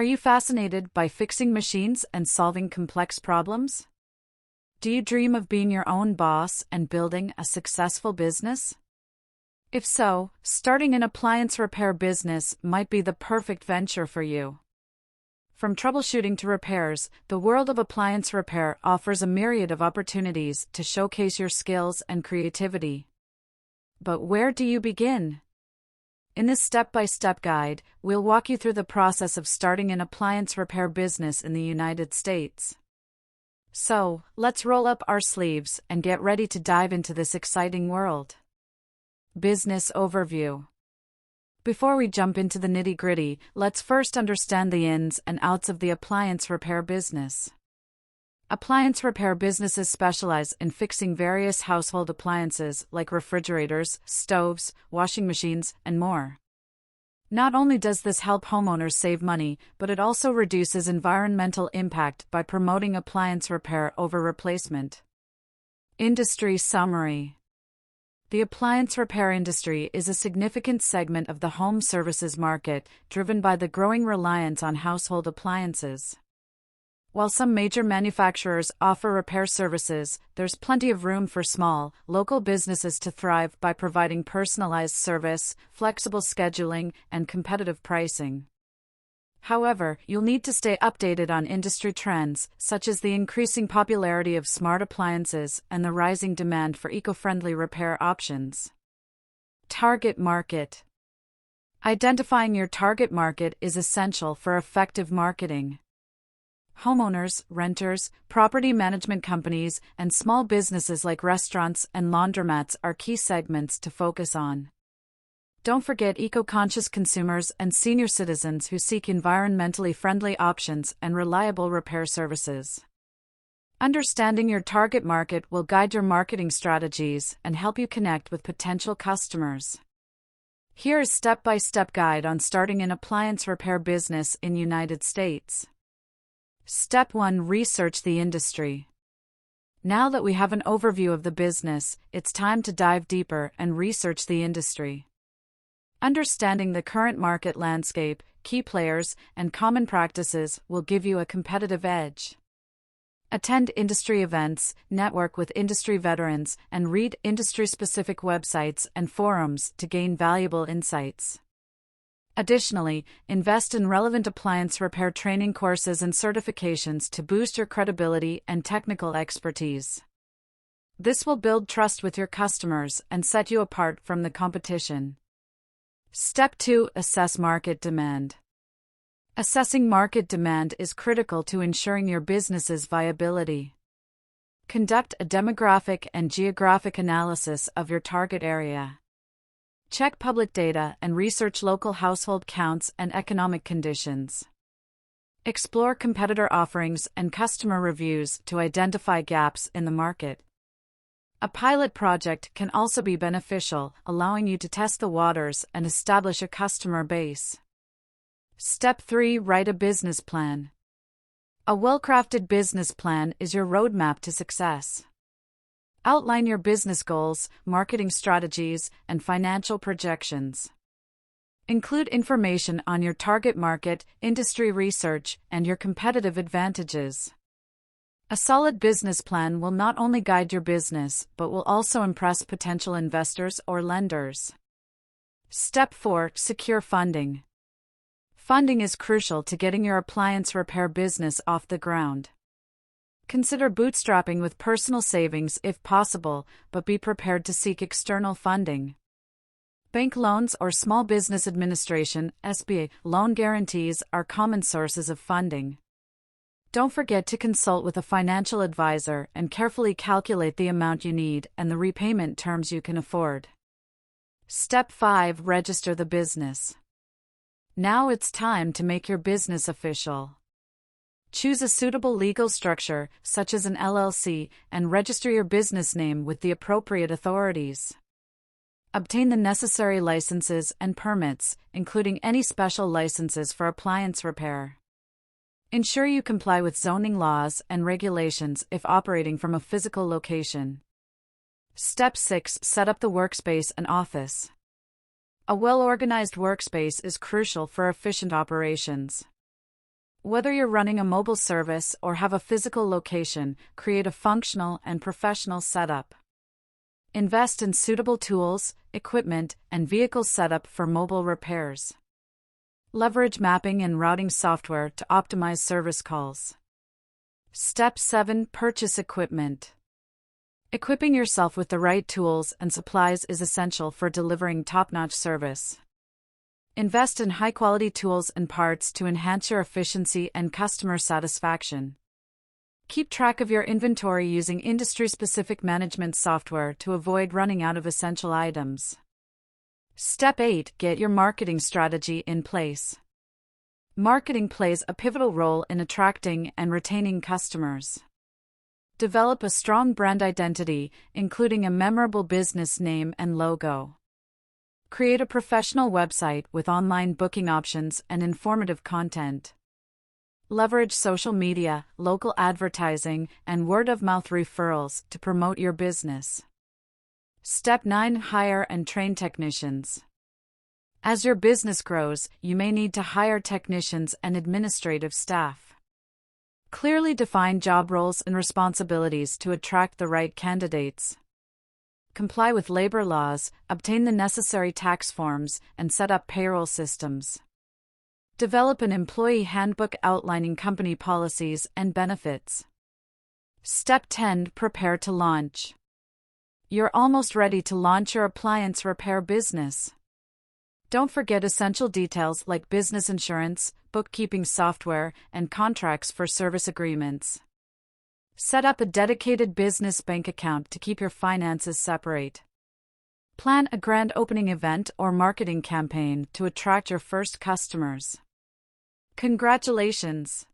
Are you fascinated by fixing machines and solving complex problems? Do you dream of being your own boss and building a successful business? If so, starting an appliance repair business might be the perfect venture for you. From troubleshooting to repairs, the world of appliance repair offers a myriad of opportunities to showcase your skills and creativity. But where do you begin? In this step-by-step guide, we'll walk you through the process of starting an appliance repair business in the United States. So, let's roll up our sleeves and get ready to dive into this exciting world. Business overview. Before we jump into the nitty-gritty, let's first understand the ins and outs of the appliance repair business. Appliance repair businesses specialize in fixing various household appliances like refrigerators, stoves, washing machines, and more. Not only does this help homeowners save money, but it also reduces environmental impact by promoting appliance repair over replacement. Industry summary. The appliance repair industry is a significant segment of the home services market, driven by the growing reliance on household appliances. While some major manufacturers offer repair services, there's plenty of room for small, local businesses to thrive by providing personalized service, flexible scheduling, and competitive pricing. However, you'll need to stay updated on industry trends, such as the increasing popularity of smart appliances and the rising demand for eco-friendly repair options. Target market. Identifying your target market is essential for effective marketing. Homeowners, renters, property management companies, and small businesses like restaurants and laundromats are key segments to focus on. Don't forget eco-conscious consumers and senior citizens who seek environmentally friendly options and reliable repair services. Understanding your target market will guide your marketing strategies and help you connect with potential customers. Here is a step-by-step guide on starting an appliance repair business in United States. Step 1. Research the industry. Now that we have an overview of the business, it's time to dive deeper and research the industry. Understanding the current market landscape, key players, and common practices will give you a competitive edge. Attend industry events, network with industry veterans, and read industry-specific websites and forums to gain valuable insights. Additionally, invest in relevant appliance repair training courses and certifications to boost your credibility and technical expertise. This will build trust with your customers and set you apart from the competition. Step 2. Assess market demand. Assessing market demand is critical to ensuring your business's viability. Conduct a demographic and geographic analysis of your target area. Check public data and research local household counts and economic conditions. Explore competitor offerings and customer reviews to identify gaps in the market. A pilot project can also be beneficial, allowing you to test the waters and establish a customer base. Step 3. Write a business plan. A well-crafted business plan is your roadmap to success. Outline your business goals, marketing strategies, and financial projections. Include information on your target market, industry research, and your competitive advantages. A solid business plan will not only guide your business, but will also impress potential investors or lenders. Step 4. Secure funding. Funding is crucial to getting your appliance repair business off the ground. Consider bootstrapping with personal savings if possible, but be prepared to seek external funding. Bank loans or Small Business Administration (SBA) loan guarantees are common sources of funding. Don't forget to consult with a financial advisor and carefully calculate the amount you need and the repayment terms you can afford. Step 5. Register the business. Now it's time to make your business official. Choose a suitable legal structure, such as an LLC, and register your business name with the appropriate authorities. Obtain the necessary licenses and permits, including any special licenses for appliance repair. Ensure you comply with zoning laws and regulations if operating from a physical location. Step 6. Set up the workspace and office. A well-organized workspace is crucial for efficient operations. Whether you're running a mobile service or have a physical location, create a functional and professional setup. Invest in suitable tools, equipment, and vehicle setup for mobile repairs. Leverage mapping and routing software to optimize service calls. Step 7. Purchase equipment. Equipping yourself with the right tools and supplies is essential for delivering top-notch service. Invest in high-quality tools and parts to enhance your efficiency and customer satisfaction. Keep track of your inventory using industry-specific management software to avoid running out of essential items. Step 8. Get your marketing strategy in place. Marketing plays a pivotal role in attracting and retaining customers. Develop a strong brand identity, including a memorable business name and logo. Create a professional website with online booking options and informative content. Leverage social media, local advertising, and word-of-mouth referrals to promote your business. Step 9. Hire and train technicians. As your business grows, you may need to hire technicians and administrative staff. Clearly define job roles and responsibilities to attract the right candidates. Comply with labor laws, obtain the necessary tax forms, and set up payroll systems. Develop an employee handbook outlining company policies and benefits. Step 10. Prepare to launch. You're almost ready to launch your appliance repair business. Don't forget essential details like business insurance, bookkeeping software, and contracts for service agreements. Set up a dedicated business bank account to keep your finances separate. Plan a grand opening event or marketing campaign to attract your first customers. Congratulations!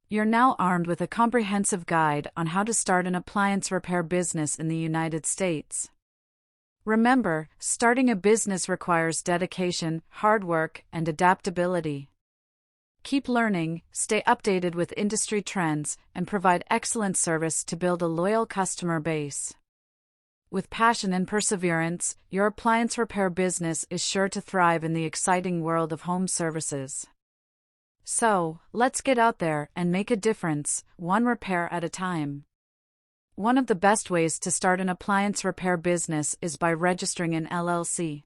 You're now armed with a comprehensive guide on how to start an appliance repair business in the United States. Remember, starting a business requires dedication, hard work, and adaptability. Keep learning, stay updated with industry trends, and provide excellent service to build a loyal customer base. With passion and perseverance, your appliance repair business is sure to thrive in the exciting world of home services. So, let's get out there and make a difference, one repair at a time. One of the best ways to start an appliance repair business is by registering an LLC.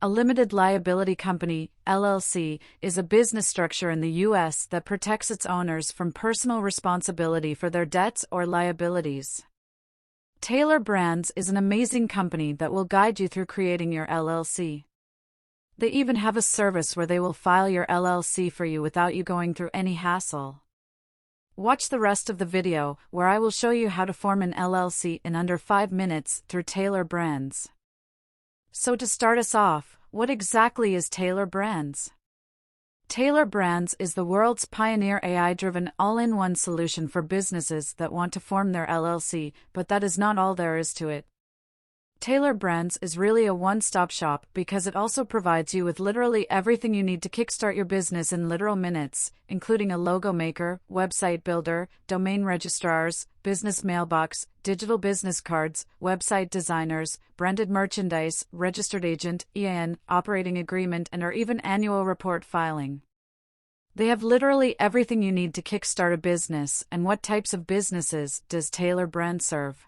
A limited liability company, LLC, is a business structure in the U.S. that protects its owners from personal responsibility for their debts or liabilities. Taylor Brands is an amazing company that will guide you through creating your LLC. They even have a service where they will file your LLC for you without you going through any hassle. Watch the rest of the video, where I will show you how to form an LLC in under 5 minutes through Taylor Brands. So to start us off, what exactly is Taylor Brands? Taylor Brands is the world's pioneer AI-driven all-in-one solution for businesses that want to form their LLC, but that is not all there is to it. Taylor Brands is really a one-stop shop because it also provides you with literally everything you need to kickstart your business in literal minutes, including a logo maker, website builder, domain registrars, business mailbox, digital business cards, website designers, branded merchandise, registered agent, EIN, operating agreement, and or even annual report filing. They have literally everything you need to kickstart a business. And what types of businesses does Taylor Brands serve?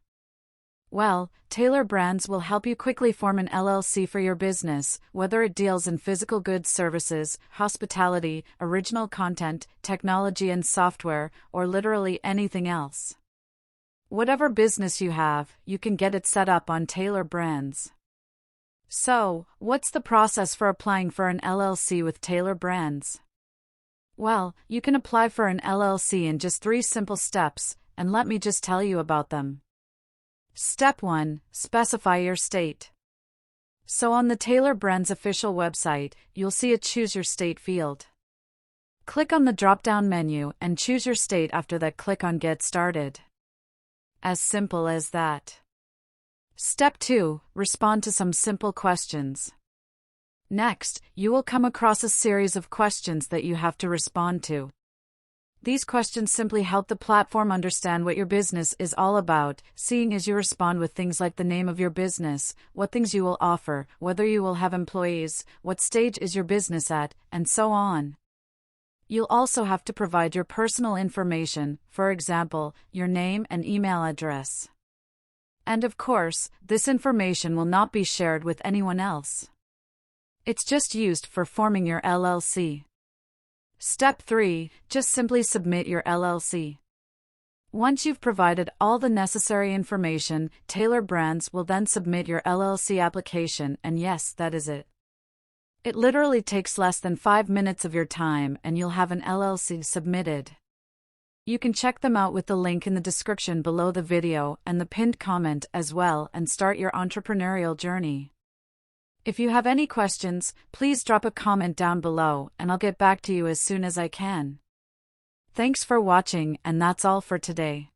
Well, Taylor Brands will help you quickly form an LLC for your business, whether it deals in physical goods services, hospitality, original content, technology and software, or literally anything else. Whatever business you have, you can get it set up on Taylor Brands. So, what's the process for applying for an LLC with Taylor Brands? Well, you can apply for an LLC in just 3 simple steps, and let me just tell you about them. Step 1. Specify your state. So on the Taylor Brands official website, you'll see a Choose Your State field. Click on the drop-down menu and choose your state. After that, click on Get Started. As simple as that. Step 2. Respond to some simple questions. Next, you will come across a series of questions that you have to respond to. These questions simply help the platform understand what your business is all about, seeing as you respond with things like the name of your business, what things you will offer, whether you will have employees, what stage is your business at, and so on. You'll also have to provide your personal information, for example, your name and email address. And of course, this information will not be shared with anyone else. It's just used for forming your LLC. Step 3. Just simply submit your LLC. Once you've provided all the necessary information, Taylor Brands will then submit your LLC application, and yes, that is it. It literally takes less than 5 minutes of your time and you'll have an LLC submitted. You can check them out with the link in the description below the video and the pinned comment as well and start your entrepreneurial journey. If you have any questions, please drop a comment down below and I'll get back to you as soon as I can. Thanks for watching, and that's all for today.